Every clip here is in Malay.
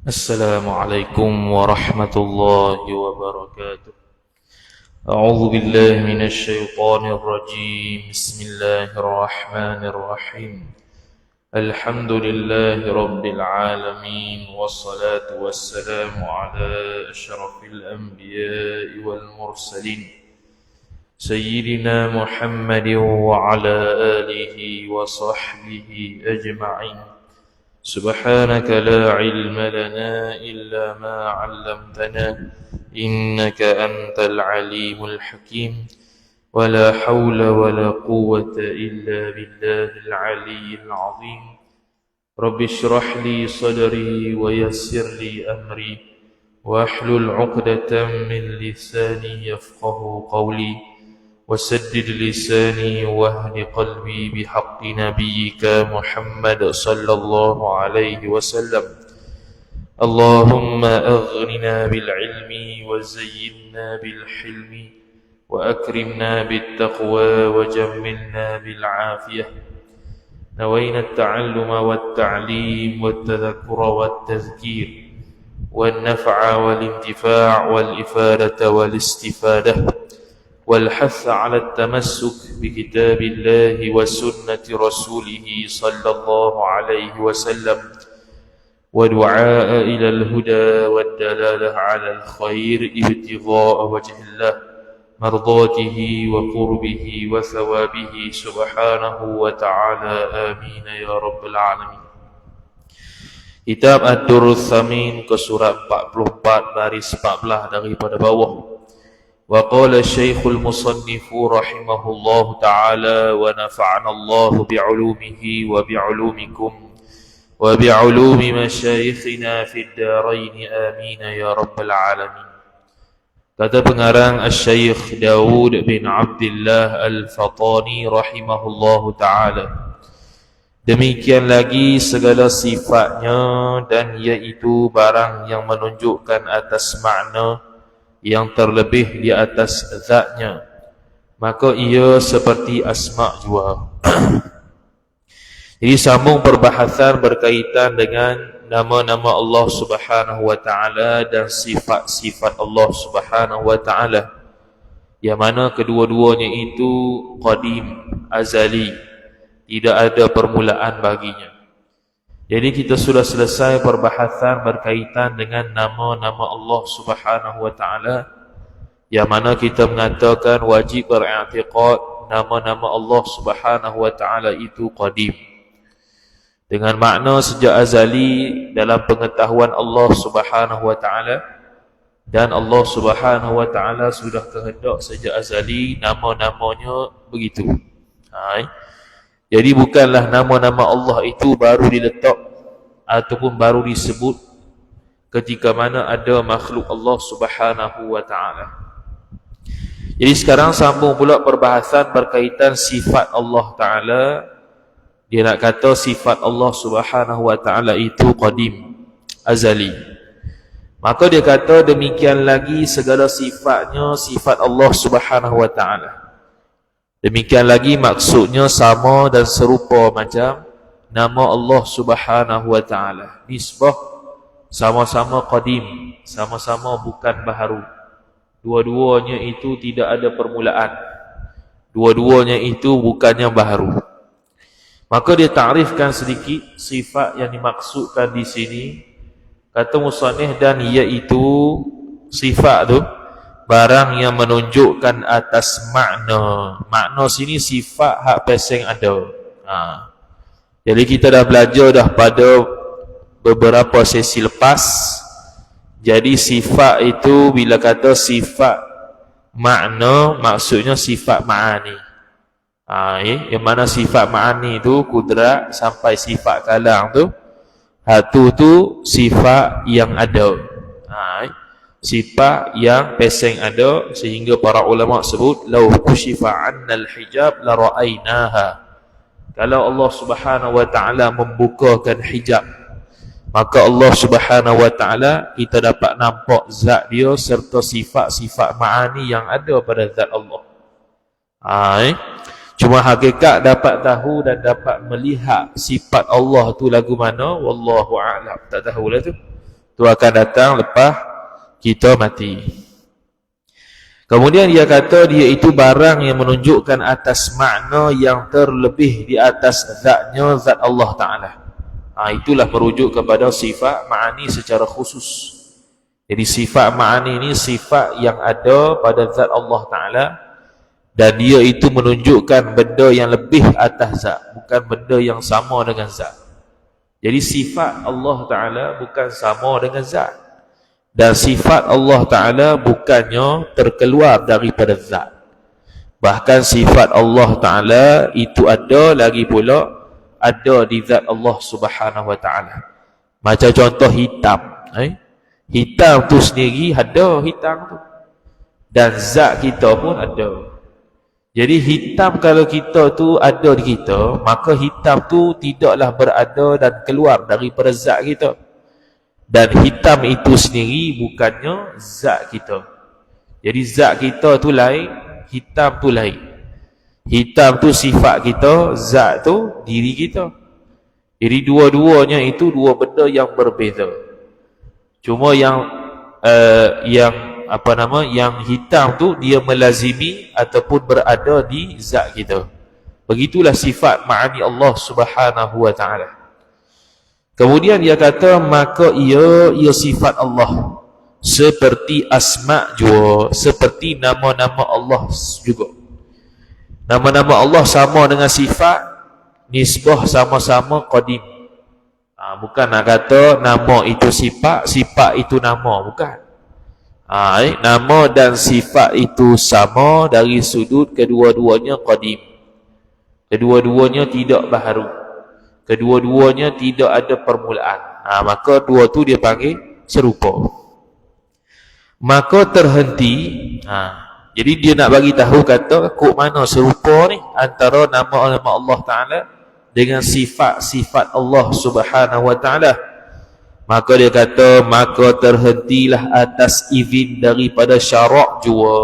Assalamualaikum warahmatullahi wabarakatuh. A'udzu billahi minasy syaithanir rajim. Bismillahirrahmanirrahim. Alhamdulillahi rabbil alamin wassalatu wassalamu ala asyrafil anbiya'i wal mursalin sayyidina Muhammadin wa ala alihi wa sahbihi ajma'in. سبحانك لا علم لنا إلا ما علمتنا إنك أنت العليم الحكيم ولا حول ولا قوة إلا بالله العلي العظيم رب اشرح لي صدري ويسر لي أمري واحلل عقدة من لساني يفقه قولي وسدد لساني واهد قلبي بحق نبيك محمد صلى الله عليه وسلم. اللهم أغننا بالعلم وزينا بالحلم وأكرمنا بالتقوى وجملنا بالعافية. نوينا التعلم والتعليم والتذكر والتذكير والنفع والانتفاع والإفادة والاستفادة والحث على التمسك بكتاب الله وسنة رسوله صلى الله عليه وسلم ودعاء إلى الهدى والدلالة على الخير ابتغاء وجه الله مرضاته وقربه وثوابه سبحانه وتعالى آمين يا رب العالمين. Kitab Ad-Durrus Tsamin ke surat 44 baris 14 daripada bawah. وقال الشيخ المصنف رحمه الله تعالى ونفعنا الله بعلومه وبعلومكم وبعلوم مشايخنا في الدارين آمين يا رب العالمين. Kata pengarang Al-Syeikh Daud bin Abdullah Al-Fatani rahimahullahu ta'ala, demikian lagi segala sifatnya dan iaitu barang yang menunjukkan atas makna yang terlebih di atas zatnya, maka ia seperti asma' jua. Jadi sambung perbahasan berkaitan dengan nama-nama Allah Subhanahu wa ta'ala dan sifat-sifat Allah Subhanahu wa ta'ala, yang mana kedua-duanya itu qadim, azali, tidak ada permulaan baginya. Jadi kita sudah selesai perbahasan berkaitan dengan nama-nama Allah Subhanahu wa ta'ala, yang mana kita mengatakan wajib beriktikad nama-nama Allah Subhanahu wa ta'ala itu qadim, dengan makna sejak azali dalam pengetahuan Allah Subhanahu wa ta'ala, dan Allah Subhanahu wa ta'ala sudah kehendak sejak azali nama-namanya begitu. Jadi bukanlah nama-nama Allah itu baru diletak ataupun baru disebut ketika mana ada makhluk Allah Subhanahu wa ta'ala. Jadi sekarang sambung pula perbahasan berkaitan sifat Allah ta'ala. Dia nak kata sifat Allah Subhanahu wa ta'ala itu qadim, azali. Maka dia kata demikian lagi segala sifatnya sifat Allah Subhanahu wa ta'ala. Demikian lagi maksudnya sama dan serupa macam nama Allah Subhanahu wa ta'ala. Nisbah sama-sama qadim, sama-sama bukan baharu. Dua-duanya itu tidak ada permulaan. Dua-duanya itu bukannya baharu. Maka dia ta'rifkan sedikit sifat yang dimaksudkan di sini. Kata musannif, dan iaitu sifat tu barang yang menunjukkan atas makna. Makna sini sifat hak peseng ada. Jadi kita dah belajar dah pada beberapa sesi lepas. Jadi sifat itu bila kata sifat makna, maksudnya sifat ma'ani. Yang mana sifat ma'ani itu kudrat sampai sifat kalam tu, satu tu sifat yang ada. Sifat yang peseng ada, sehingga para ulama sebut law kushifa 'annal hijab la ra'ainaha. Kalau Allah Subhanahu wa taala membukakan hijab, maka Allah Subhanahu wa taala kita dapat nampak zat dia serta sifat-sifat ma'ani yang ada pada zat Allah. Cuma hakikat dapat tahu dan dapat melihat sifat Allah tu lagu mana, wallahu a'lam. Tak tahulah tu. Tu akan datang lepas kita mati. Kemudian dia kata dia itu barang yang menunjukkan atas makna yang terlebih di atas zatnya, zat Allah Ta'ala. Itulah merujuk kepada sifat ma'ani secara khusus. Jadi sifat ma'ani ini sifat yang ada pada zat Allah Ta'ala, dan dia itu menunjukkan benda yang lebih atas zat, bukan benda yang sama dengan zat. Jadi sifat Allah Ta'ala bukan sama dengan zat, dan sifat Allah Ta'ala bukannya terkeluar daripada zat. Bahkan sifat Allah Ta'ala itu ada lagi pula, ada di zat Allah Subhanahu wa Ta'ala. Macam contoh hitam. Hitam tu sendiri ada hitam tu, dan zat kita pun ada. Jadi hitam kalau kita tu ada di kita, maka hitam tu tidaklah berada dan keluar daripada zat kita. Dan hitam itu sendiri bukannya zat kita. Jadi zat kita tu lain, hitam tu lain. Hitam tu sifat kita, zat tu diri kita. Jadi dua-duanya itu dua benda yang berbeza. Cuma yang hitam tu dia melazimi ataupun berada di zat kita. Begitulah sifat ma'ani Allah Subhanahu wa taala. Kemudian dia kata maka ia sifat Allah seperti asma' juga, seperti nama-nama Allah juga. Nama-nama Allah sama dengan sifat, nisbah sama-sama qadim. Bukan nak kata nama itu sifat, sifat itu nama, bukan. Nama dan sifat itu sama dari sudut kedua-duanya qadim. Kedua-duanya tidak baharu. Kedua-duanya tidak ada permulaan. Maka dua tu dia panggil serupa. Maka terhenti. Jadi dia nak bagi tahu kata kok mana serupa ni antara nama-nama Allah Ta'ala dengan sifat-sifat Allah Subhanahu wa Ta'ala. Maka dia kata maka terhentilah atas izin daripada syarak jua.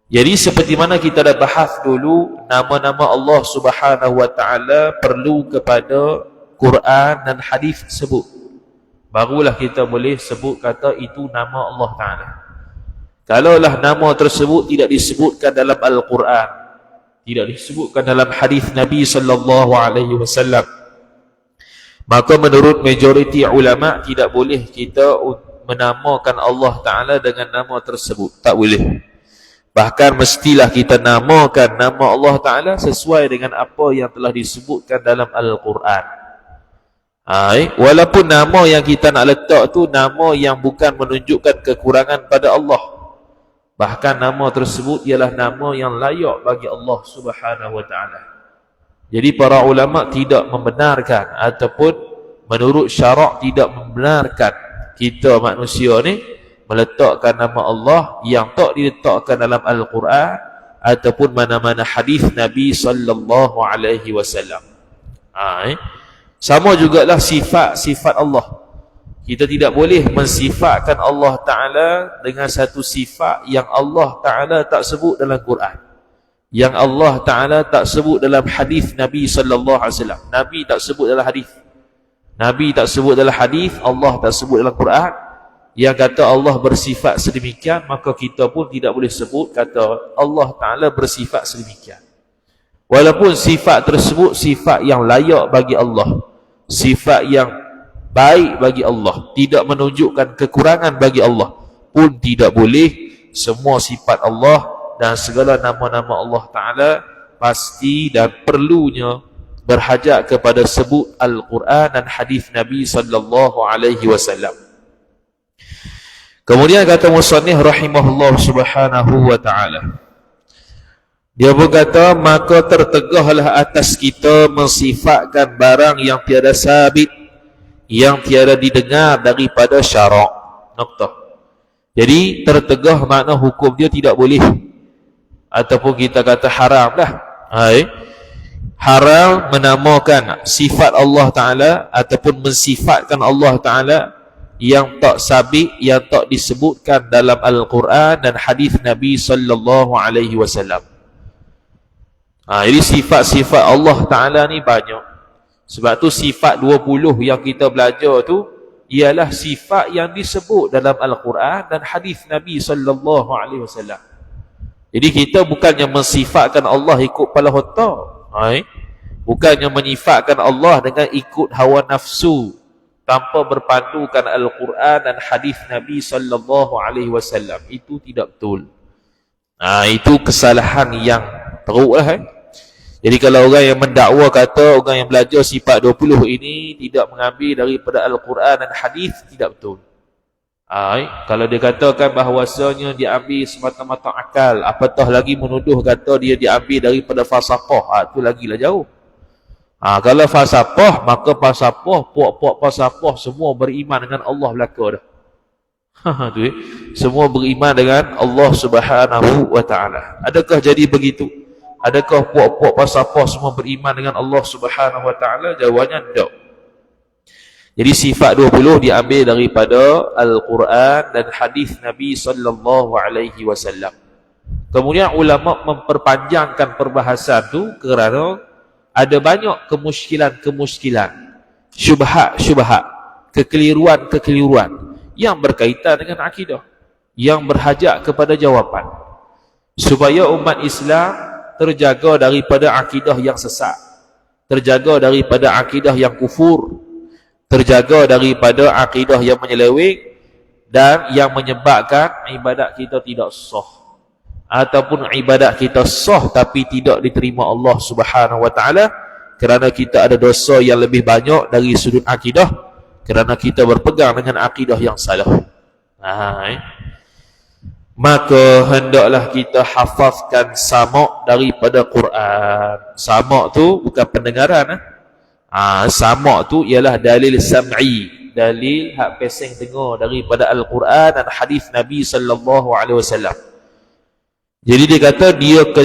Jadi seperti mana kita dah bahas dulu, nama-nama Allah Subhanahu wa taala perlu kepada Quran dan hadis sebut. Barulah kita boleh sebut kata itu nama Allah Taala. Kalaulah nama tersebut tidak disebutkan dalam Al-Quran, tidak disebutkan dalam hadis Nabi sallallahu alaihi wasallam, maka menurut majoriti ulama tidak boleh kita menamakan Allah Taala dengan nama tersebut. Tak boleh. Bahkan mestilah kita namakan nama Allah Ta'ala sesuai dengan apa yang telah disebutkan dalam Al-Quran. Walaupun nama yang kita nak letak tu nama yang bukan menunjukkan kekurangan pada Allah. Bahkan nama tersebut ialah nama yang layak bagi Allah Subhanahu wa Ta'ala. Jadi para ulama tidak membenarkan ataupun menurut syarak tidak membenarkan kita manusia ni meletakkan nama Allah yang tak diletakkan dalam Al-Quran ataupun mana-mana hadis Nabi sallallahu alaihi wasallam. Sama jugalah sifat-sifat Allah. Kita tidak boleh mensifatkan Allah Ta'ala dengan satu sifat yang Allah Ta'ala tak sebut dalam Quran, yang Allah Ta'ala tak sebut dalam hadis Nabi sallallahu alaihi wasallam. Nabi tak sebut dalam hadis, Nabi tak sebut dalam hadis, Allah tak sebut dalam Quran. Yang kata Allah bersifat sedemikian, maka kita pun tidak boleh sebut kata Allah Ta'ala bersifat sedemikian. Walaupun sifat tersebut sifat yang layak bagi Allah, sifat yang baik bagi Allah, tidak menunjukkan kekurangan bagi Allah, pun tidak boleh. Semua sifat Allah dan segala nama-nama Allah Ta'ala pasti dan perlunya berhajat kepada sebut Al-Quran dan hadis Nabi sallallahu alaihi wasallam. Kemudian kata musannif rahimahullah subhanahu wa ta'ala, dia berkata maka tertegahlah atas kita mensifatkan barang yang tiada sabit, yang tiada didengar daripada syarak. Noktah. Jadi tertegah makna hukum dia tidak boleh, ataupun kita kata haram lah. Haram menamakan sifat Allah Ta'ala ataupun mensifatkan Allah Ta'ala yang tak sabit, yang tak disebutkan dalam Al-Quran dan hadis Nabi Sallallahu Alaihi Wasallam. Jadi sifat-sifat Allah Ta'ala ni banyak. Sebab tu sifat 20 yang kita belajar tu ialah sifat yang disebut dalam Al-Quran dan hadis Nabi Sallallahu Alaihi Wasallam. Jadi kita bukannya mensifatkan Allah ikut kepala otak, bukannya menyifatkan Allah dengan ikut hawa nafsu tanpa berpandukan Al-Quran dan hadis Nabi Sallallahu Alaihi Wasallam. Itu tidak betul. Itu kesalahan yang teruk lah. Jadi kalau orang yang mendakwa kata orang yang belajar sifat 20 ini tidak mengambil daripada Al-Quran dan hadis, tidak betul. Kalau dia katakan bahawasanya dia ambil semata-mata akal, apatah lagi menuduh kata dia diambil daripada falsafah, itu lagilah jauh. Kalau falsafah, maka falsafah, puak-puak falsafah semua beriman dengan Allah belaka dah. Semua beriman dengan Allah Subhanahu wa Ta'ala. Adakah jadi begitu? Adakah puak-puak falsafah semua beriman dengan Allah Subhanahu wa Ta'ala? Jawabannya tidak. Jadi sifat 20 diambil daripada Al-Quran dan hadis Nabi Sallallahu Alaihi Wasallam. Kemudian ulama memperpanjangkan perbahasan tu kerana ada banyak kemusykilan-kemusykilan, syubhat-syubhat, kekeliruan-kekeliruan yang berkaitan dengan akidah, yang berhajat kepada jawapan, supaya umat Islam terjaga daripada akidah yang sesat, terjaga daripada akidah yang kufur, terjaga daripada akidah yang menyeleweng dan yang menyebabkan ibadat kita tidak sah, ataupun ibadat kita sah tapi tidak diterima Allah Subhanahu wa Ta'ala kerana kita ada dosa yang lebih banyak dari sudut akidah, kerana kita berpegang dengan akidah yang salah. Maka hendaklah kita hafazkan sama' daripada Quran. Sama' tu bukan pendengaran. Sama' tu ialah dalil sam'i, dalil hak peseng dengar daripada Al-Quran dan hadis Nabi Sallallahu Alaihi Wasallam. Jadi dia kata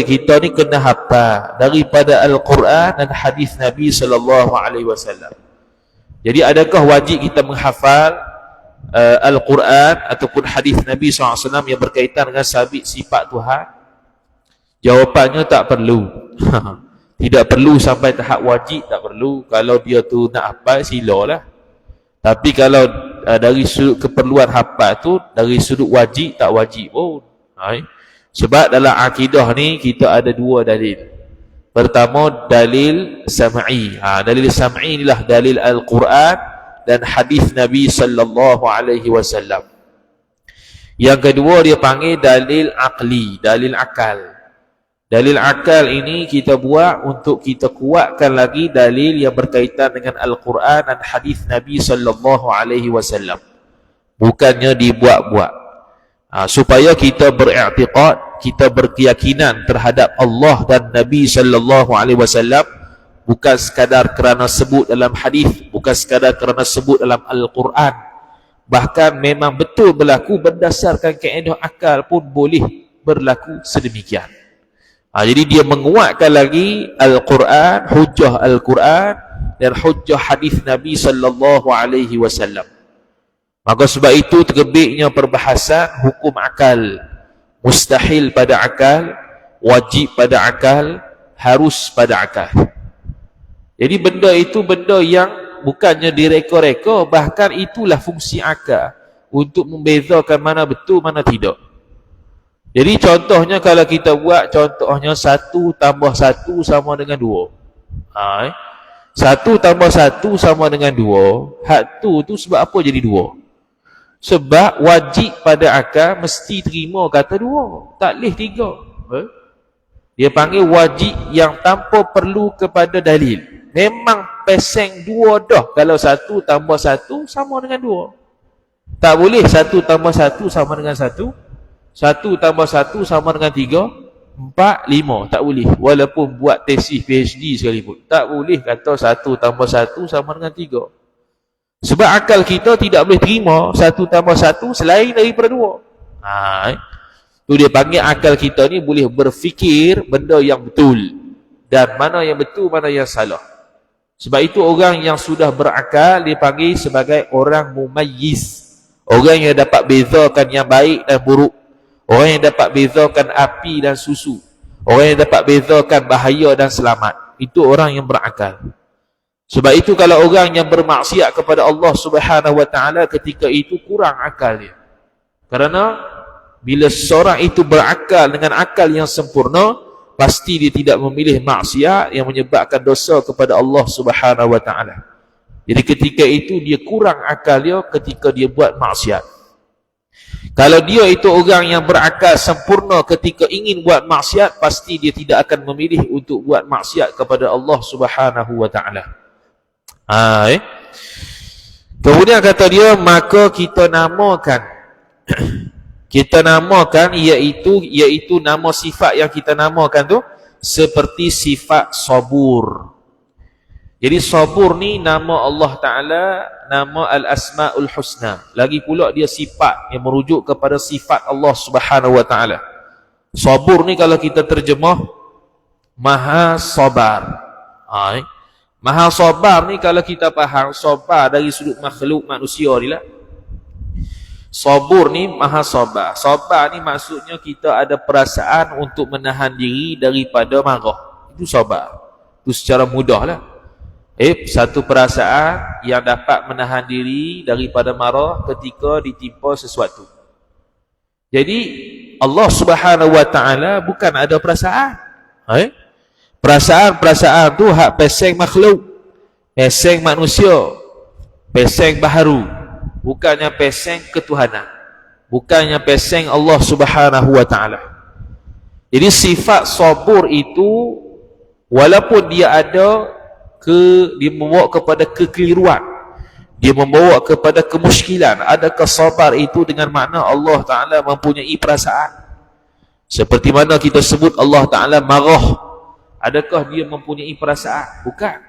kita ni kena hafal daripada Al-Quran dan hadis Nabi Sallallahu Alaihi Wasallam. Jadi adakah wajib kita menghafal Al-Quran ataupun hadis Nabi SAW yang berkaitan dengan sabit sifat Tuhan? Jawapannya tak perlu. Tidak perlu sampai tahap wajib, tak perlu. Kalau dia tu nak hafal, silalah. Tapi kalau dari sudut keperluan hafal tu, dari sudut wajib, tak wajib pun. Sebab dalam akidah ni kita ada dua dalil. Pertama, dalil sam'i. Dalil sam'i inilah dalil Al-Quran dan hadis Nabi Sallallahu Alaihi Wasallam. Yang kedua dia panggil dalil aqli, dalil akal. Dalil akal ini kita buat untuk kita kuatkan lagi dalil yang berkaitan dengan Al-Quran dan hadis Nabi Sallallahu Alaihi Wasallam. Bukannya dibuat-buat. Supaya kita beriktikad, kita berkeyakinan terhadap Allah dan Nabi Sallallahu Alaihi Wasallam, bukan sekadar kerana sebut dalam hadis, bukan sekadar kerana sebut dalam Al-Quran. Bahkan memang betul berlaku berdasarkan kaedah akal pun boleh berlaku sedemikian. Jadi dia menguatkan lagi Al-Quran, hujjah Al-Quran dan hujjah hadis Nabi Sallallahu Alaihi Wasallam. Maka sebab itu terbitnya perbahasan hukum akal. Mustahil pada akal, wajib pada akal, harus pada akal. Jadi benda itu benda yang bukannya direka-reka, bahkan itulah fungsi akal untuk membezakan mana betul mana tidak. Jadi contohnya kalau kita buat contohnya 1 tambah 1 sama dengan 2. 1 tambah 1 sama dengan 2. Hak tu sebab apa jadi 2? Sebab wajib pada akal mesti terima kata 2. Tak boleh 3. Dia panggil wajib yang tanpa perlu kepada dalil. Memang peseng 2 dah kalau 1 tambah 1 sama dengan 2. Tak boleh 1 tambah 1 sama dengan 1. 1 tambah 1 sama dengan 3, 4, 5. Tak boleh. Walaupun buat tesis PhD sekalipun, tak boleh kata 1 tambah 1 sama dengan 3. Sebab akal kita tidak boleh terima 1 tambah 1 selain daripada 2. Tu dia panggil akal kita ni boleh berfikir benda yang betul, dan mana yang betul, mana yang salah. Sebab itu orang yang sudah berakal dipanggil sebagai orang mumayyiz, orang yang dapat bezakan yang baik dan buruk, orang yang dapat bezakan api dan susu, orang yang dapat bezakan bahaya dan selamat. Itu orang yang berakal. Sebab itu kalau orang yang bermaksiat kepada Allah Subhanahu wa taala, ketika itu kurang akal dia. Kerana bila seorang itu berakal dengan akal yang sempurna, pasti dia tidak memilih maksiat yang menyebabkan dosa kepada Allah Subhanahu wa taala. Jadi ketika itu dia kurang akal dia ketika dia buat maksiat. Kalau dia itu orang yang berakal sempurna ketika ingin buat maksiat, pasti dia tidak akan memilih untuk buat maksiat kepada Allah Subhanahu wa taala. Kemudian kata dia, maka kita namakan iaitu nama sifat yang kita namakan tu seperti sifat sabur. Jadi sabur ni nama Allah Ta'ala, nama Al-Asma'ul Husna. Lagi pula dia sifat yang merujuk kepada sifat Allah Subhanahu wa Ta'ala. Sabur ni kalau kita terjemah Maha Sabar. Maha Sabar ni kalau kita faham sabar dari sudut makhluk manusia ni lah. Sabur ni Maha Sabar. Sabar ni maksudnya kita ada perasaan untuk menahan diri daripada marah. Itu sabar. Itu secara mudah lah. Satu perasaan yang dapat menahan diri daripada marah ketika ditimpa sesuatu. Jadi Allah Subhanahu wa taala bukan ada perasaan. Perasaan-perasaan tu hak peseng makhluk, peseng manusia, peseng baharu, bukannya peseng ketuhanan, bukannya peseng Allah Subhanahu wa taala. Jadi sifat sabur itu walaupun dia dia membawa kepada kekeliruan, dia membawa kepada kemusykilan. Adakah sabar itu dengan makna Allah Ta'ala mempunyai perasaan? Seperti mana kita sebut Allah Ta'ala marah, adakah dia mempunyai perasaan? Bukan.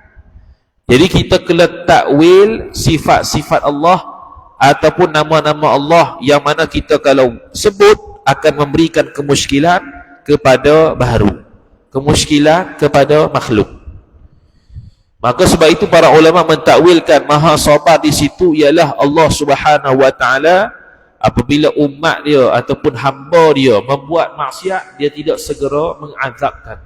Jadi kita kena takwil sifat-sifat Allah ataupun nama-nama Allah yang mana kita kalau sebut akan memberikan kemusykilan kepada baharu, kemusykilan kepada makhluk. Maka sebab itu para ulama mentakwilkan Maha Sabar di situ ialah Allah Subhanahu wa taala. Apabila umat dia ataupun hamba dia membuat maksiat, dia tidak segera mengazabkan.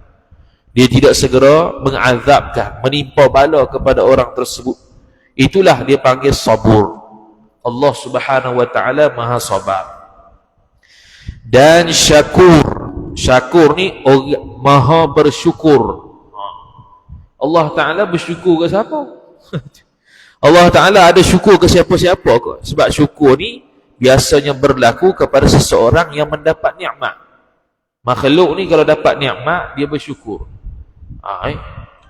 Dia tidak segera mengazabkan, menimpa bala kepada orang tersebut. Itulah dia panggil sabur. Allah Subhanahu wa taala Maha Sabar. Dan syakur. Syakur ni Maha bersyukur. Allah Ta'ala bersyukur ke siapa? Allah Ta'ala ada syukur ke siapa-siapa ke? Sebab syukur ni biasanya berlaku kepada seseorang yang mendapat nikmat. Makhluk ni kalau dapat nikmat, dia bersyukur.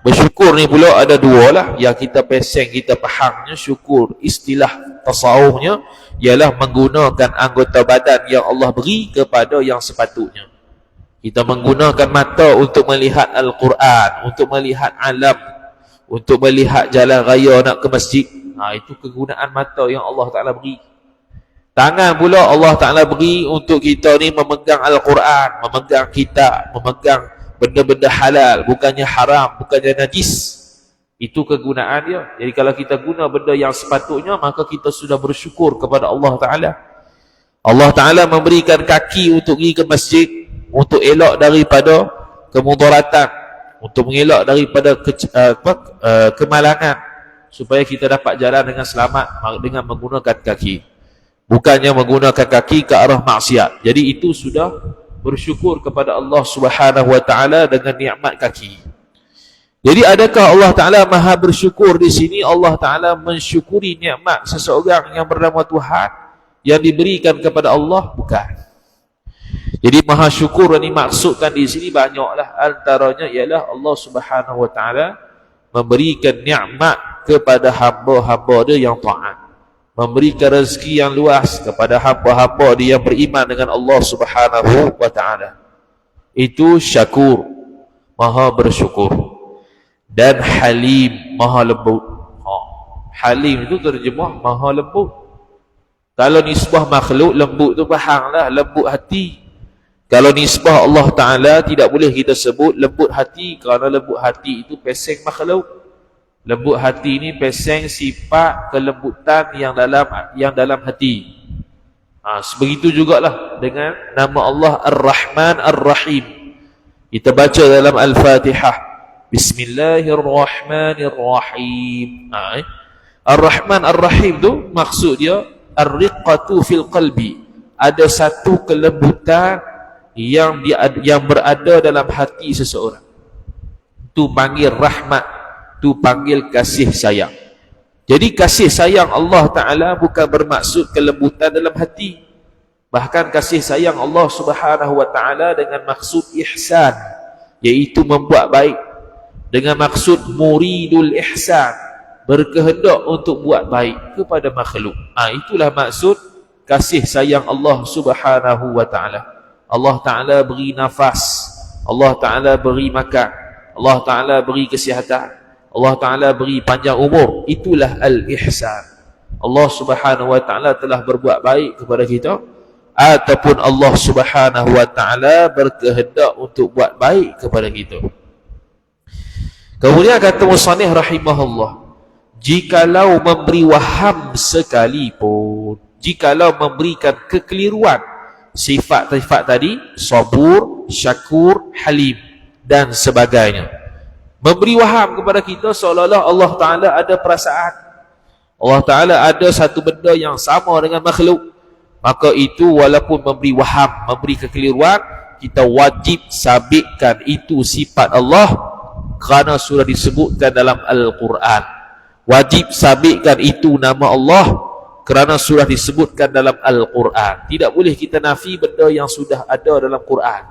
Bersyukur ni pula ada dua lah. Yang kita peseng, kita fahamnya syukur. Istilah tasawufnya ialah menggunakan anggota badan yang Allah beri kepada yang sepatutnya. Kita menggunakan mata untuk melihat Al-Quran, untuk melihat alam, untuk melihat jalan raya nak ke masjid. Itu kegunaan mata yang Allah Ta'ala beri. Tangan pula Allah Ta'ala beri untuk kita ni memegang Al-Quran, memegang kitab, memegang benda-benda halal, bukannya haram, bukannya najis. Itu kegunaan dia. Jadi kalau kita guna benda yang sepatutnya, maka kita sudah bersyukur kepada Allah Ta'ala. Allah Ta'ala memberikan kaki untuk pergi ke masjid, untuk elak daripada kemudaratan, untuk mengelak daripada kemalangan, supaya kita dapat jalan dengan selamat dengan menggunakan kaki, bukannya menggunakan kaki ke arah maksiat. Jadi itu sudah bersyukur kepada Allah Subhanahu wa taala dengan nikmat kaki. Jadi adakah Allah Ta'ala Maha bersyukur di sini? Allah Ta'ala mensyukuri nikmat seseorang yang bernama Tuhan yang diberikan kepada Allah? Bukan. Jadi maha syukur yang dimaksudkan di sini banyaklah. Antaranya ialah Allah Subhanahu wa taala memberikan nikmat kepada hamba-hamba dia yang taat, memberikan rezeki yang luas kepada hamba-hamba dia yang beriman dengan Allah Subhanahu wa taala. Itu syakur, maha bersyukur. Dan halim, maha lembut. Halim itu terjemah maha lembut. Kalau nisbah makhluk, lembut tu faham lah, lembut hati. Kalau nisbah Allah Ta'ala, tidak boleh kita sebut lembut hati, kerana lembut hati itu peseng makhluk. Lembut hati ini peseng sifat kelembutan yang dalam hati. Sebegitu jugalah dengan nama Allah Ar-Rahman Ar-Rahim. Kita baca dalam Al-Fatihah, Bismillahirrahmanirrahim. Ar-Rahman Ar-Rahim tu maksud dia ar-riqqatu fil qalbi. Ada satu kelembutan yang berada dalam hati seseorang. Tu panggil rahmat, tu panggil kasih sayang. Jadi kasih sayang Allah Ta'ala bukan bermaksud kelembutan dalam hati. Bahkan kasih sayang Allah Subhanahu Wa Ta'ala dengan maksud ihsan, iaitu membuat baik. Dengan maksud muridul ihsan, berkehendak untuk buat baik kepada makhluk. Itulah maksud kasih sayang Allah Subhanahu Wa Ta'ala. Allah Ta'ala beri nafas, Allah Ta'ala beri makan, Allah Ta'ala beri kesihatan, Allah Ta'ala beri panjang umur. Itulah al-ihsan. Allah Subhanahu Wa Ta'ala telah berbuat baik kepada kita, ataupun Allah Subhanahu Wa Ta'ala berkehendak untuk buat baik kepada kita. Kemudian kata musannif rahimahullah, jikalau memberi waham sekalipun, jikalau memberikan kekeliruan sifat-sifat tadi, sabur, syakur, halim dan sebagainya, memberi waham kepada kita seolah-olah Allah Ta'ala ada perasaan, Allah Ta'ala ada satu benda yang sama dengan makhluk, maka itu walaupun memberi waham, memberi kekeliruan, kita wajib sabitkan itu sifat Allah, kerana sudah disebutkan dalam Al-Quran. Wajib sabitkan itu nama Allah, kerana sudah disebutkan dalam Al-Quran. Tidak boleh kita nafi benda yang sudah ada dalam Quran.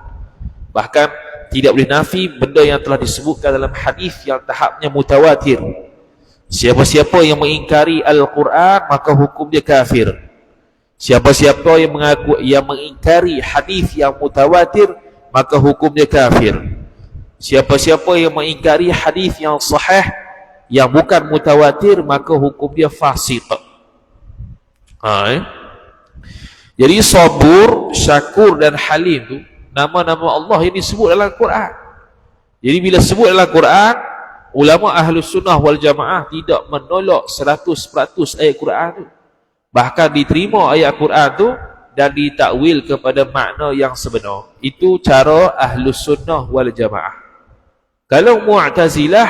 Bahkan tidak boleh nafi benda yang telah disebutkan dalam hadis yang tahapnya mutawatir. Siapa-siapa yang mengingkari Al-Quran, maka hukum dia kafir. Siapa-siapa yang mengingkari hadis yang mutawatir, maka hukum dia kafir. Siapa-siapa yang mengingkari hadis yang sahih yang bukan mutawatir, maka hukum dia fasik. Jadi sabur, syakur dan halim tu nama-nama Allah yang disebut dalam Quran. Jadi bila sebut dalam Quran, ulama Ahlus Sunnah wal Jamaah tidak menolak 100% ayat Quran tu. Bahkan diterima ayat Quran tu dan ditakwil kepada makna yang sebenar. Itu cara Ahlus Sunnah wal Jamaah. Kalau Mu'tazilah,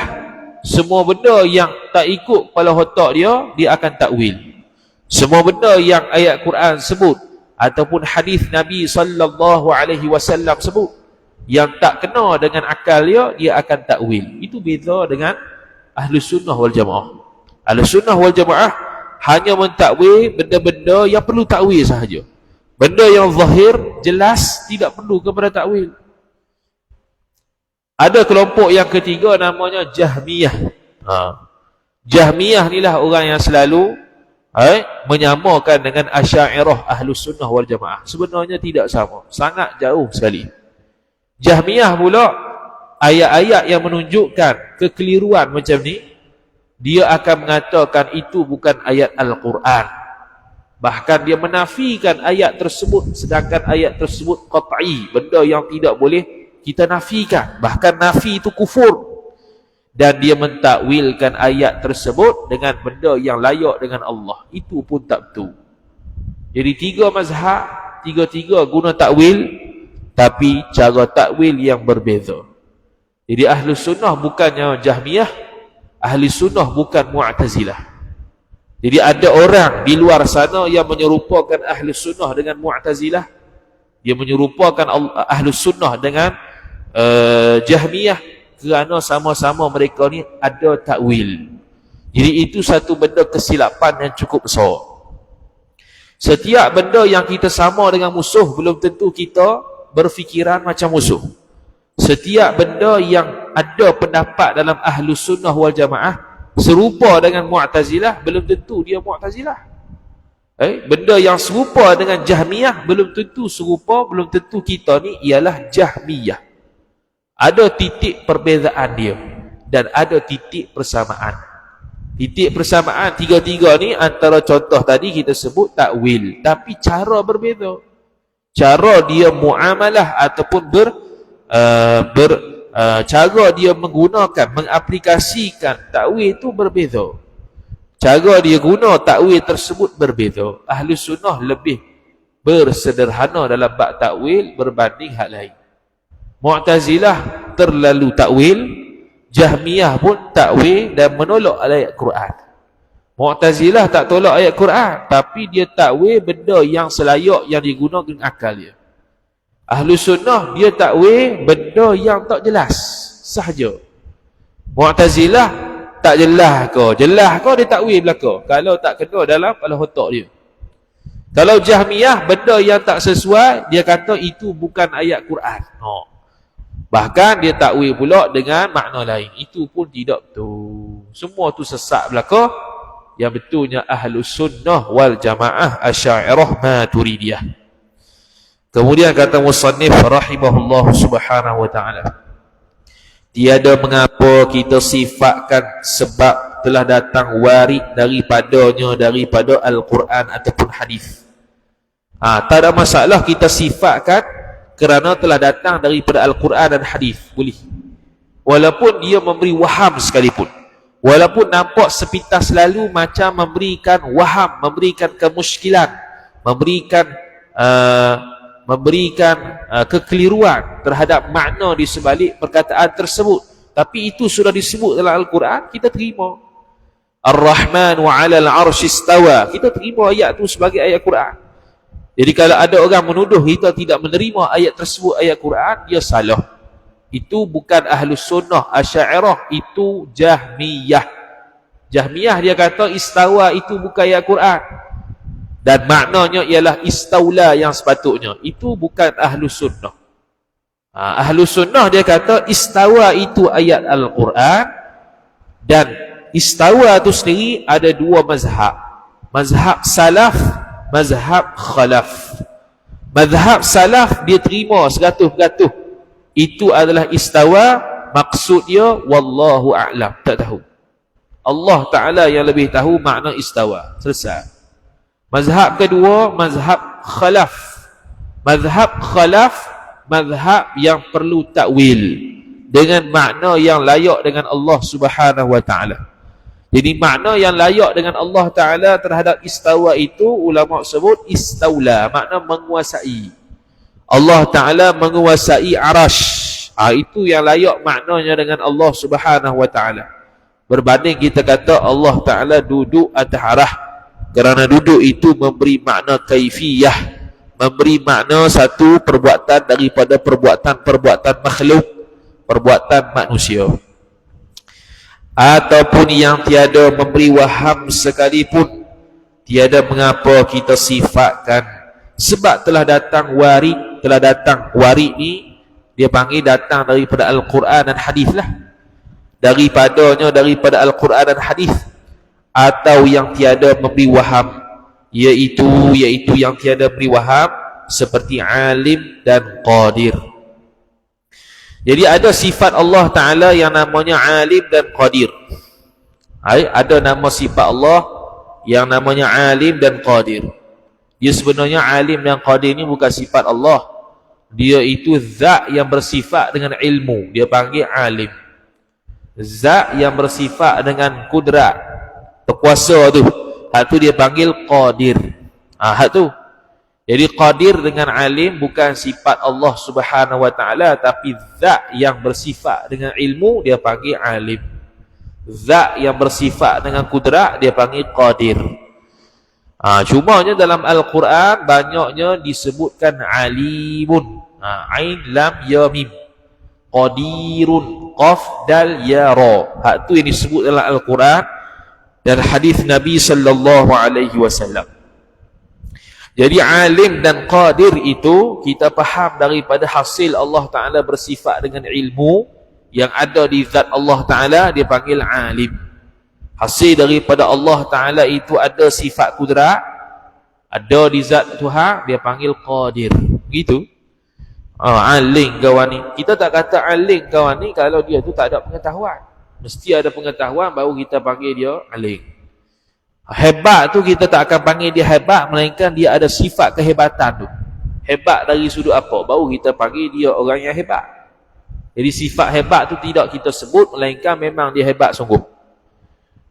semua benda yang tak ikut kepala otak dia akan takwil. Semua benda yang ayat Quran sebut ataupun hadis Nabi sallallahu alaihi wasallam sebut yang tak kena dengan akal dia akan takwil. Itu beza dengan Ahlus Sunnah wal Jamaah. Ahlus Sunnah wal Jamaah hanya mentakwil benda-benda yang perlu takwil sahaja. Benda yang zahir, jelas, tidak perlu kepada takwil. Ada kelompok yang ketiga namanya Jahmiyah. Jahmiyah inilah orang yang selalu menyamakan dengan Asy'ariyah Ahlus Sunnah wal Jamaah. Sebenarnya tidak sama, sangat jauh sekali. Jahmiyah pula, ayat-ayat yang menunjukkan kekeliruan macam ni, dia akan mengatakan itu bukan ayat Al-Quran. Bahkan dia menafikan ayat tersebut, sedangkan ayat tersebut qat'i, benda yang tidak boleh kita nafikan. Bahkan nafi itu kufur. Dan dia mentakwilkan ayat tersebut dengan benda yang layak dengan Allah. Itu pun tak betul. Jadi tiga mazhab, tiga-tiga guna takwil, tapi cara takwil yang berbeza. Jadi Ahlus Sunnah bukannya Jahmiyah, Ahli Sunnah bukan Mu'tazilah. Jadi ada orang di luar sana yang menyerupakan Ahlus Sunnah dengan Mu'tazilah. Dia menyerupakan Ahlus Sunnah dengan Jahmiyah, kerana sama-sama mereka ni ada takwil. Jadi itu satu benda kesilapan yang cukup besar. Setiap benda yang kita sama dengan musuh, belum tentu kita berfikiran macam musuh. Setiap benda yang ada pendapat dalam Ahlus Sunnah wal Jamaah serupa dengan Mu'tazilah, belum tentu dia Mu'tazilah. Benda yang serupa dengan Jahmiyah belum tentu serupa, belum tentu kita ni ialah Jahmiyah. Ada titik perbezaan dia dan ada titik persamaan. Titik persamaan tiga-tiga ni antara contoh tadi kita sebut takwil, tapi cara berbeza. Cara dia muamalah ataupun cara dia menggunakan, mengaplikasikan takwil itu berbeza. Cara dia guna takwil tersebut berbeza. Ahli sunnah lebih bersederhana dalam bab takwil berbanding hal lain. Mu'tazilah terlalu takwil, Jahmiyah pun takwil dan menolak ayat Quran. Mu'tazilah tak tolak ayat Quran, tapi dia takwil benda yang selayak yang digunakan dengan akal dia. Ahlu sunnah dia takwil benda yang tak jelas sahaja. Mu'tazilah tak jelas ke? Jelas ke dia takwil belaka. Kalau tak kena dalam kepala otak dia. Kalau Jahmiyah benda yang tak sesuai, dia kata itu bukan ayat Quran. Bahkan dia takwil pula dengan makna lain. Itu pun tidak betul. Semua tu sesat belaka. Yang betulnya Ahlus Sunnah wal Jamaah Asy'ariyah Maturidiyah. Kemudian kata musannif rahimahullah subhanahu wa ta'ala, tiada mengapa kita sifatkan sebab telah datang warid daripada Al-Quran ataupun hadis. Tak ada masalah kita sifatkan kerana telah datang daripada Al-Quran dan hadis, boleh. Walaupun dia memberi waham sekalipun, walaupun nampak sepintas lalu macam memberikan waham, memberikan kemuskilan, memberikan kekeliruan terhadap makna di sebalik perkataan tersebut, tapi itu sudah disebut dalam Al-Quran, kita terima. Ar-Rahman wa 'alal 'arsy istawa, kita terima ayat itu sebagai ayat Quran. Jadi kalau ada orang menuduh kita tidak menerima ayat tersebut ayat Quran, dia salah. Itu bukan Ahlus Sunnah Asy'ariyah, itu Jahmiyah. Jahmiyah dia kata istawa itu bukan ayat Quran, dan maknanya ialah istaula yang sepatutnya. Itu bukan Ahlus Sunnah. Ahlus Sunnah dia kata istawa itu ayat Al-Quran, dan istawa itu sendiri ada dua mazhab. Mazhab salaf, mazhab khalaf. Mazhab salaf dia terima segatuh-gatuh itu adalah istawa, maksudnya wallahu a'lam, tak tahu. Allah Ta'ala yang lebih tahu makna istawa. Selesai. Mazhab kedua, mazhab khalaf. Mazhab khalaf, mazhab yang perlu takwil dengan makna yang layak dengan Allah Subhanahu wa ta'ala. Jadi makna yang layak dengan Allah Ta'ala terhadap istawa itu, ulama sebut istaula, makna menguasai. Allah Ta'ala menguasai arash. Itu yang layak maknanya dengan Allah Subhanahu wa ta'ala. Berbanding kita kata Allah Ta'ala duduk atas arah, kerana duduk itu memberi makna kaifiyah, memberi makna satu perbuatan daripada perbuatan makhluk, perbuatan manusia. Ataupun yang tiada memberi waham sekalipun, tiada mengapa kita sifatkan sebab telah datang warid. Telah datang warid ni dia panggil datang daripada Al-Quran dan hadis lah, daripada Al-Quran dan hadis. Atau yang tiada memberi waham, iaitu yang tiada memberi waham seperti alim dan qadir. Jadi ada sifat Allah Ta'ala yang namanya alim dan qadir. Ada nama sifat Allah yang namanya alim dan qadir. Dia sebenarnya alim dan qadir ni bukan sifat Allah. Dia itu zat yang bersifat dengan ilmu, dia panggil alim. Zat yang bersifat dengan kudrat, berkuasa tu, hak tu dia panggil qadir. Hak tu. Jadi qadir dengan alim bukan sifat Allah Subhanahu wa ta'ala, tapi zat yang bersifat dengan ilmu dia panggil alim. Zat yang bersifat dengan kudrat dia panggil qadir. Cumanya dalam Al-Quran banyaknya disebutkan alimun. Ain lam ya mim. Qadirun qaf dal ya ra. Hak tu yang disebut dalam Al-Quran dan hadis Nabi sallallahu alaihi wasallam. Jadi alim dan qadir itu kita faham daripada hasil Allah Ta'ala bersifat dengan ilmu yang ada di zat Allah Ta'ala, dia panggil alim. Hasil daripada Allah Ta'ala itu ada sifat kudrat, ada di zat Tuhan, dia panggil qadir. Begitu. Alim kawan ni. Kita tak kata alim kawan ni kalau dia tu tak ada pengetahuan. Mesti ada pengetahuan baru kita panggil dia alim. Hebat tu kita tak akan panggil dia hebat, melainkan dia ada sifat kehebatan tu. Hebat dari sudut apa? Baru kita panggil dia orang yang hebat. Jadi sifat hebat tu tidak kita sebut, melainkan memang dia hebat sungguh.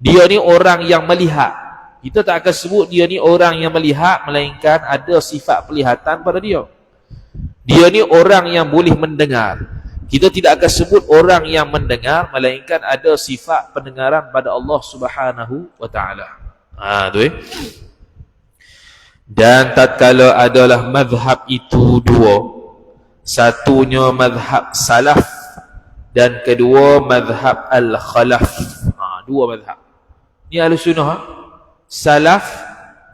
Dia ni orang yang melihat. Kita tak akan sebut dia ni orang yang melihat, melainkan ada sifat pelihatan pada dia. Dia ni orang yang boleh mendengar. Kita tidak akan sebut orang yang mendengar, melainkan ada sifat pendengaran pada Allah Subhanahu wa taala. Tu Dan tatkala adalah mazhab itu dua, satunya mazhab salaf dan kedua mazhab al-khalaf. Dua mazhab. Ni Ahlussunnah, salaf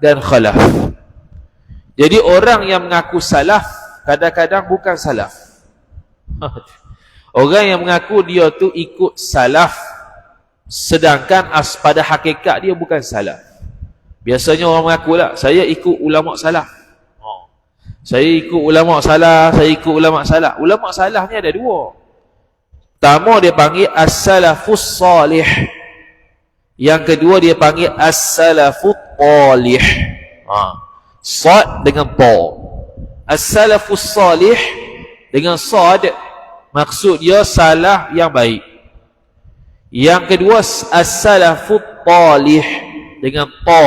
dan khalaf. Jadi orang yang mengaku salaf kadang-kadang bukan salaf. Orang yang mengaku dia tu ikut salaf, sedangkan pada hakikat dia bukan salaf. Biasanya orang mengaku lah, saya ikut ulama salaf. Saya ikut ulama salaf, saya ikut ulama salaf. Ulama salaf ni ada dua. Pertama dia panggil as-salafus salih. Yang kedua dia panggil as-salafut talih. Sad dengan ta. As-salafus salih dengan sad, maksud dia salah yang baik. Yang kedua as-salafut talih dengan ta,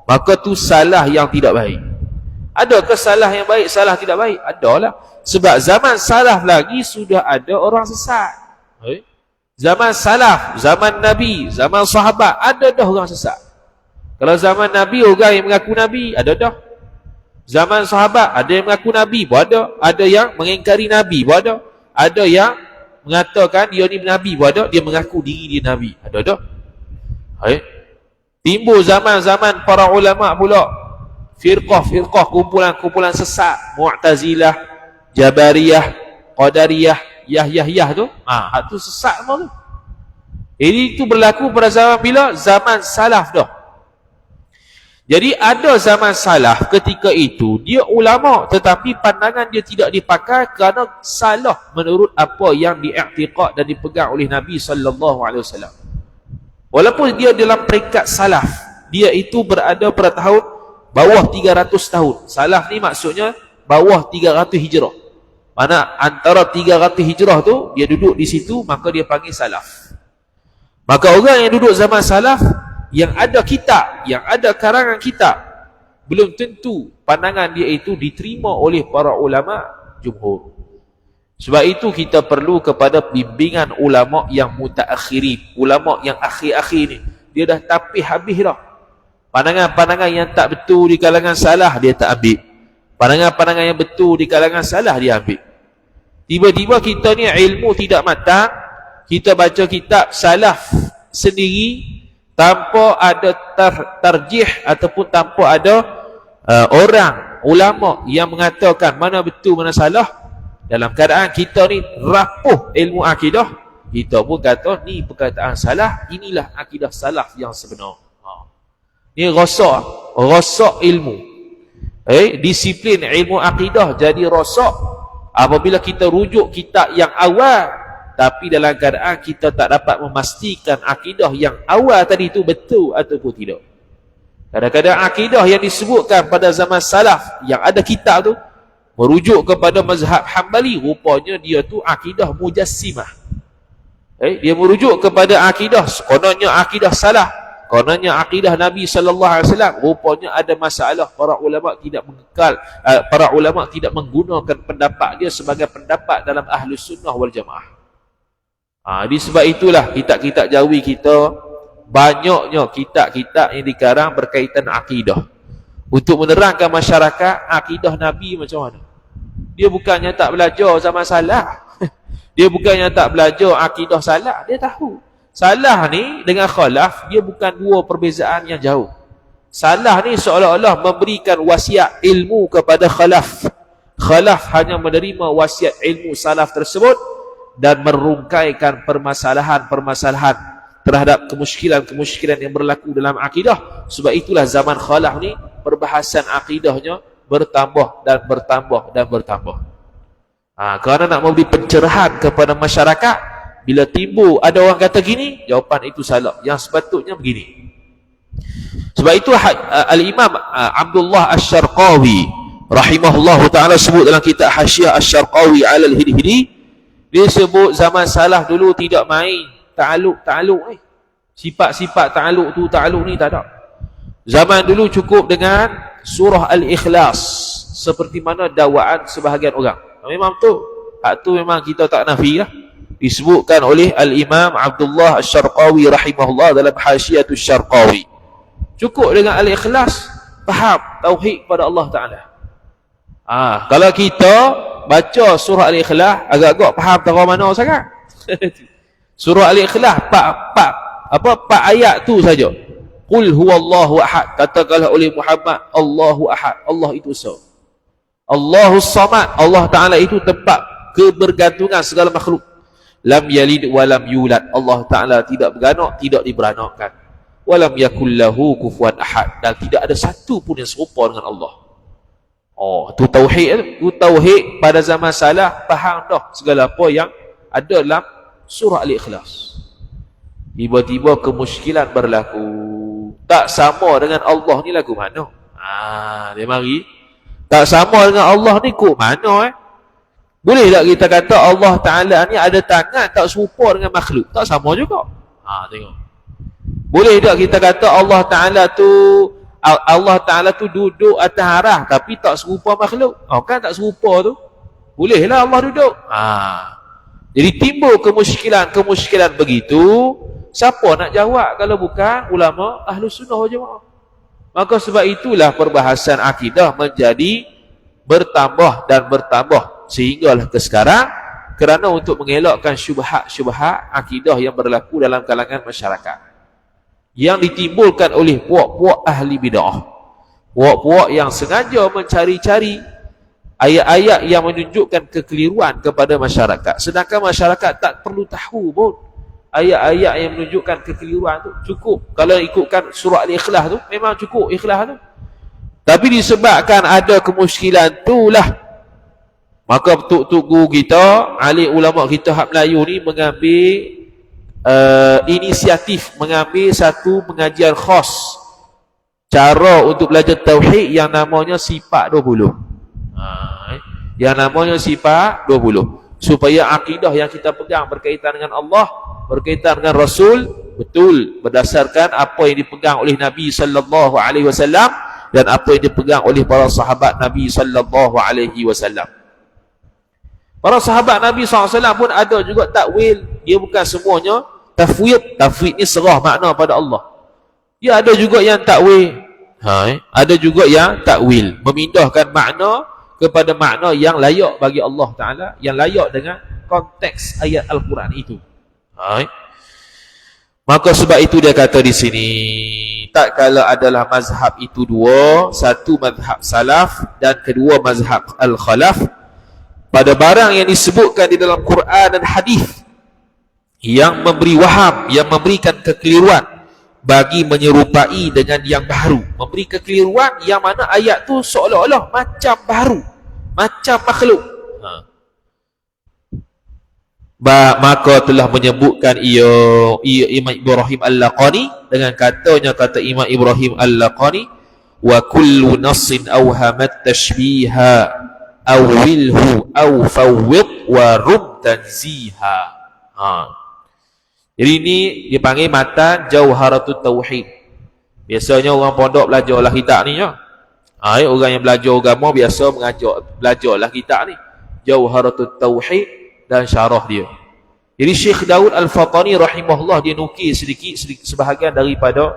maka tu salah yang tidak baik. Adakah salah yang baik, salah tidak baik? Adalah. Sebab zaman salaf lagi sudah ada orang sesat. Zaman salaf, zaman Nabi, zaman sahabat, ada dah orang sesat. Kalau zaman Nabi, orang yang mengaku Nabi, ada dah. Zaman sahabat, ada yang mengaku Nabi pun ada. Ada yang mengingkari Nabi pun ada. Ada yang mengatakan dia ni Nabi pun ada. Dia mengaku diri dia Nabi. Ada dah. Timbul zaman-zaman para ulama pula. Firqah-firqah, kumpulan-kumpulan sesat. Mu'tazilah, Jabariyah, Qadariyah, Yah tu. Tu sesat semua tu. Ini tu berlaku pada zaman bila? Zaman salaf dah. Jadi ada zaman salaf ketika itu dia ulama, tetapi pandangan dia tidak dipakai kerana salah menurut apa yang diiktikad dan dipegang oleh Nabi sallallahu alaihi wasallam. Walaupun dia dalam peringkat salaf, dia itu berada pada tahun bawah 300 tahun. Salaf ni maksudnya bawah 300 hijrah. Mana antara 300 hijrah tu dia duduk di situ, maka dia panggil salaf. Maka orang yang duduk zaman salaf, yang ada kitab, yang ada karangan kitab, belum tentu pandangan dia itu diterima oleh para ulama jumhur. Sebab itu kita perlu kepada bimbingan ulama yang mutaakhirin, ulama yang akhir-akhir ni. Dia dah tapih habis dah. Pandangan-pandangan yang tak betul di kalangan salah dia tak ambil. Pandangan-pandangan yang betul di kalangan salah dia ambil. Tiba-tiba kita ni ilmu tidak matang, kita baca kitab salaf sendiri tanpa ada tarjih ataupun tanpa ada orang ulama yang mengatakan mana betul mana salah. Dalam keadaan kita ni rapuh ilmu akidah, kita pun kata ni perkataan salah, inilah akidah salaf yang sebenar. Ni rosak ilmu. Disiplin ilmu akidah jadi rosak apabila kita rujuk kitab yang awal, tapi dalam keadaan kita tak dapat memastikan akidah yang awal tadi itu betul ataupun tidak. Kadang-kadang akidah yang disebutkan pada zaman salaf yang ada kitab tu merujuk kepada mazhab Hambali, rupanya dia tu akidah mujassimah. Dia merujuk kepada akidah, kononnya akidah salah, kononnya akidah Nabi sallallahu alaihi wasallam, rupanya ada masalah. Para ulama tidak mengekal, para ulama tidak menggunakan pendapat dia sebagai pendapat dalam Ahlus Sunnah wal Jamaah. Sebab itulah kitab-kitab jawi kita, banyaknya kitab-kitab yang dikarang berkaitan akidah, untuk menerangkan masyarakat akidah Nabi macam mana. Dia bukannya tak belajar zaman salah. Dia bukannya tak belajar akidah salah. Dia tahu salah ni dengan khalaf, dia bukan dua perbezaan yang jauh. Salah ni seolah-olah memberikan wasiat ilmu kepada khalaf. Khalaf hanya menerima wasiat ilmu salaf tersebut dan merungkaikan permasalahan-permasalahan terhadap kemusykilan-kemusykilan yang berlaku dalam akidah. Sebab itulah zaman khalaf ni perbahasan akidahnya bertambah dan bertambah dan bertambah. Kerana nak memberi pencerahan kepada masyarakat, Bila timbul ada orang kata gini, jawapan itu salah. Yang sepatutnya begini. Sebab itu Al-Imam Abdullah Asy-Syarqawi rahimahullahu ta'ala sebut dalam kitab Hasyiah Asy-Syarqawi 'ala al-Hidhili, dia sebut zaman salaf dulu tidak main ta'alluq ni. Sifat-sifat ta'alluq tu, ta'alluq ni tak ada. Zaman dulu cukup dengan surah Al-Ikhlas, seperti mana dakwaan sebahagian orang. Memang betul. Hak tu memang kita tak nafi lah. Disebutkan oleh Al-Imam Abdullah Asy-Syarqawi rahimahullah dalam Hasyiah Asy-Syarqawi. Cukup dengan Al-Ikhlas, faham tauhid kepada Allah Ta'ala. Kalau kita baca surah Al-Ikhlas, agak-agak faham tahu mana sangat. Surah Al-Ikhlas, empat ayat tu saja. Qul huwallahu ahad, katakanlah oleh Muhammad, Allahu ahad, Allah itu esa. Allahus samad, Allah Ta'ala itu tempat kebergantungan segala makhluk. Lam yalid walam yulad, Allah Ta'ala tidak beranak, tidak diberanakkan. Walam yakullahu kufuwan ahad, dan tidak ada satu pun yang serupa dengan Allah. Tu tauhid. Tu tauhid pada zaman salaf, faham dah segala apa yang ada dalam surah Al-Ikhlas. Tiba-tiba kemusykilan berlaku. Tak sama dengan Allah ni lagu mana? Dia mari. Tak sama dengan Allah ni kok mana Boleh tak kita kata Allah Ta'ala ni ada tangan tak serupa dengan makhluk? Tak sama juga. Tengok. Boleh tak kita kata Allah Ta'ala tu duduk atas arah tapi tak serupa makhluk? Kan tak serupa tu. Bolehlah Allah duduk. Jadi timbul kemusykilan begitu. Siapa nak jawab kalau bukan ulama Ahlus Sunnah wal Jamaah? Maka sebab itulah perbahasan akidah menjadi bertambah dan bertambah sehinggalah ke sekarang, kerana untuk mengelakkan syubhat-syubhat akidah yang berlaku dalam kalangan masyarakat yang ditimbulkan oleh puak-puak ahli bid'ah, puak-puak yang sengaja mencari-cari ayat-ayat yang menunjukkan kekeliruan kepada masyarakat, sedangkan masyarakat tak perlu tahu pun ayat-ayat yang menunjukkan kekeliruan tu. Cukup kalau ikutkan surah Al-Ikhlas tu, memang cukup Ikhlas tu. Tapi disebabkan ada kemusykilan itulah, maka tok guru kita, alim ulama kita hak Melayu ni mengambil inisiatif, mengambil satu pengajian khas cara untuk belajar tauhid yang namanya sifat 20. Yang namanya sifat 20, supaya akidah yang kita pegang berkaitan dengan Allah, berkaitan dengan Rasul, betul berdasarkan apa yang dipegang oleh Nabi sallallahu alaihi wasallam dan apa yang dipegang oleh para sahabat Nabi sallallahu alaihi wasallam. Para sahabat Nabi sallallahu alaihi wasallam pun ada juga takwil. Dia bukan semuanya tafwid. Tafwid ni serah makna pada Allah. Dia ada juga yang takwil. Ada juga yang takwil, memindahkan makna kepada makna yang layak bagi Allah Ta'ala, yang layak dengan konteks ayat Al-Quran itu. Maka sebab itu dia kata di sini, tak kala adalah mazhab itu dua, satu mazhab salaf dan kedua mazhab al-khalaf, pada barang yang disebutkan di dalam Quran dan hadis yang memberi waham, yang memberikan kekeliruan bagi menyerupai dengan yang baru, memberi kekeliruan yang mana ayat tu seolah-olah macam baru, macam makhluk. Maka telah menyebutkan ia Imam Ibrahim Al-Laqani dengan kata Imam Ibrahim Al-Laqani, wa kullu nassin awhamat tashbiha awilhu aw fawwid wa rum tanziha. Jadi ini dipanggil matan Jauharatut Tauhid. Biasanya orang pondok belajarlah kitab ni ya. Orang yang belajar agama biasa belajarlah kitab ni, Jauharatut Tauhid dan syarah dia. Jadi Syekh Daud Al-Fatani rahimahullah dia nukil sedikit sebahagian daripada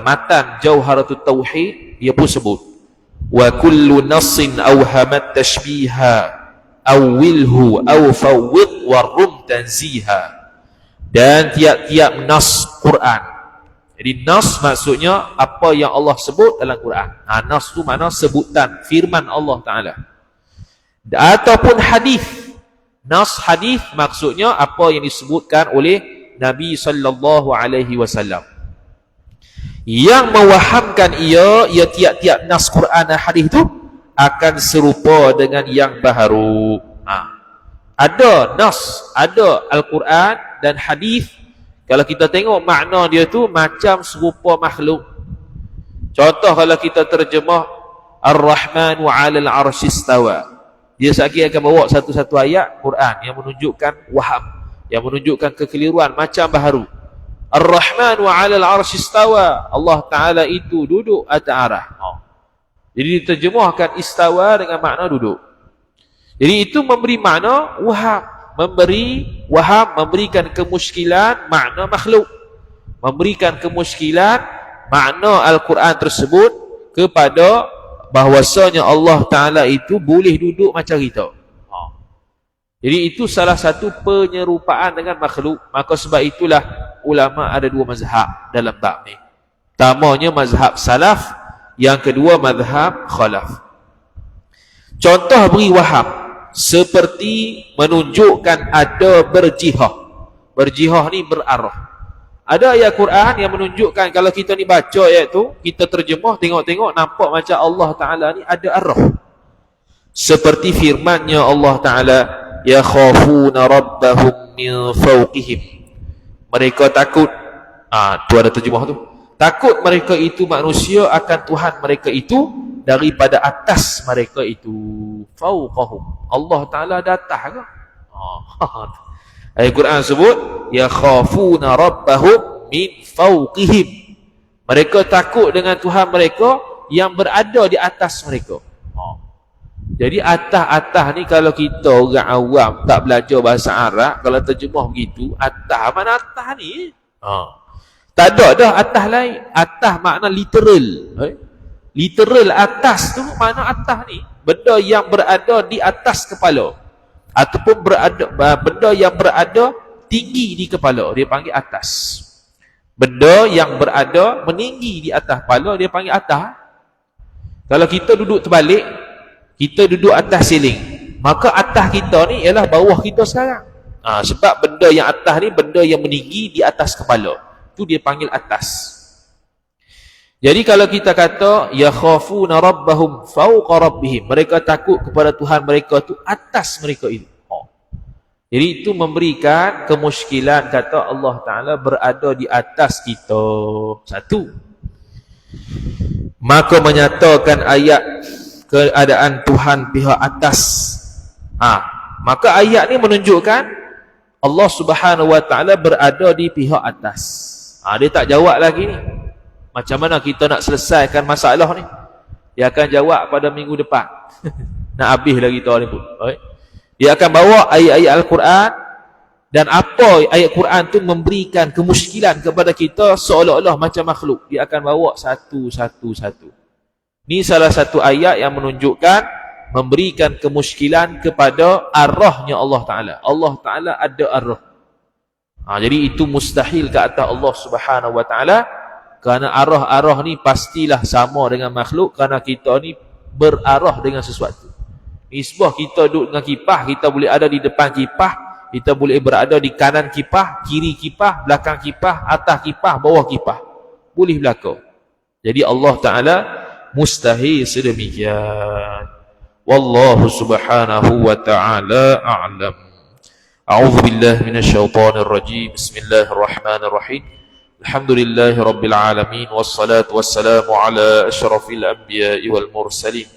matan Jauharatut Tauhid. Dia pun sebut, wa kullu nassin awhamat tashbiha awilhu aw fawwid wa rum tanziha. Dan tiap-tiap nas Quran. Jadi nas maksudnya apa yang Allah sebut dalam Quran. Nas tu makna sebutan firman Allah Ta'ala. Ataupun hadis. Nas hadis maksudnya apa yang disebutkan oleh Nabi sallallahu alaihi wasallam. Yang mewahamkan ia tiap-tiap nas Quran dan hadis itu akan serupa dengan yang baru. Ada nas, ada Al-Quran dan hadis. Kalau kita tengok makna dia tu macam serupa makhluk. Contoh kalau kita terjemah Ar-Rahman wa 'alal 'arsy istawa. Dia sakit akan bawa satu-satu ayat Quran yang menunjukkan waham, yang menunjukkan kekeliruan macam baharu. Ar-Rahman wa 'alal 'arsy istawa. Allah Taala itu duduk atas arah. Jadi diterjemahkan istawa dengan makna duduk. Jadi itu memberi makna waham, memberikan kemusykilan makna makhluk, memberikan kemusykilan makna Al-Quran tersebut kepada bahwasanya Allah Ta'ala itu boleh duduk macam kita. Jadi itu salah satu penyerupaan dengan makhluk. Maka sebab itulah ulama ada dua mazhab dalam bab ni. Pertamanya mazhab salaf, yang kedua mazhab khalaf. Contoh beri waham seperti menunjukkan ada berjihah. Berjihah ni berarah. Ada ayat Quran yang menunjukkan kalau kita ni baca ayat tu, kita terjemah, tengok-tengok, nampak macam Allah Ta'ala ni ada arah. Seperti firmannya Allah Ta'ala, yakhafuna rabbahum min fawqihim. Mereka takut, tu ada terjemah tu, takut mereka itu manusia akan Tuhan mereka itu daripada atas mereka itu. Fawqahum, Allah Ta'ala ada atas ke? Ayat Quran sebut yakhafuna rabbahum min fawqihim. Mereka takut dengan Tuhan mereka yang berada di atas mereka. Jadi atas-atas ni kalau kita orang awam tak belajar bahasa Arab, kalau terjemah begitu, atas mana atas ni? Tak ada dah atas lain. Atas makna literal. Literal atas tu makna atas ni benda yang berada di atas kepala, ataupun benda yang berada tinggi di kepala, dia panggil atas. Benda yang berada meninggi di atas kepala, dia panggil atas. Kalau kita duduk terbalik, kita duduk atas siling, maka atas kita ni ialah bawah kita sekarang. Sebab benda yang atas ni benda yang meninggi di atas kepala, tu dia panggil atas. Jadi kalau kita kata yakhafuna rabbahum fawqa rabbihim, mereka takut kepada Tuhan mereka tu atas mereka itu. Jadi itu memberikan kemusykilan kata Allah Ta'ala berada di atas kita. Satu. Maka menyatakan ayat keadaan Tuhan pihak atas. Maka ayat ni menunjukkan Allah Subhanahu Wa Ta'ala berada di pihak atas. Dia tak jawab lagi ni. Macam mana kita nak selesaikan masalah ni? Dia akan jawab pada minggu depan. Nak habis lagi tahun ni pun. Dia akan bawa ayat-ayat Al-Quran, dan apa ayat Quran tu memberikan kemusykilan kepada kita seolah-olah macam makhluk. Dia akan bawa satu-satu. Ni salah satu ayat yang menunjukkan memberikan kemusykilan kepada arahnya Allah Ta'ala. Allah Ta'ala ada arah. Jadi itu mustahil ke atas Allah Subhanahu Wa Ta'ala. Kerana arah-arah ni pastilah sama dengan makhluk, kerana kita ni berarah dengan sesuatu. Nisbah kita duduk dengan kipah, kita boleh ada di depan kipah, kita boleh berada di kanan kipah, kiri kipah, belakang kipah, atas kipah, bawah kipah. Boleh berlaku. Jadi Allah Ta'ala mustahil sedemikian. Wallahu subhanahu wa ta'ala a'lam. A'udhu billahi minasyaitanir rajim. Bismillahirrahmanirrahim. Alhamdulillahi Rabbil Alamin. Wassalatu wassalamu ala ashrafil anbiya'i wal mursalin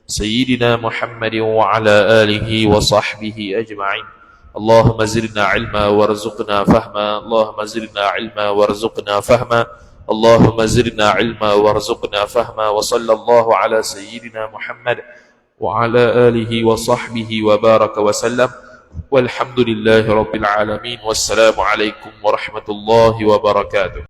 Sayyidina Muhammadin wa ala alihi wa sahbihi ajma'in. Allahumma zidna ilma warzuqna fahma. Allahumma zidna ilma warzuqna fahma. Allahumma zidna ilma warzuqna fahma. Wa sallallahu ala Sayyidina Muhammad wa ala alihi wa sahbihi wa baraka wa sallam. Walhamdulillahi Rabbil Alamin. Wassalamu alaikum warahmatullahi wabarakatuh.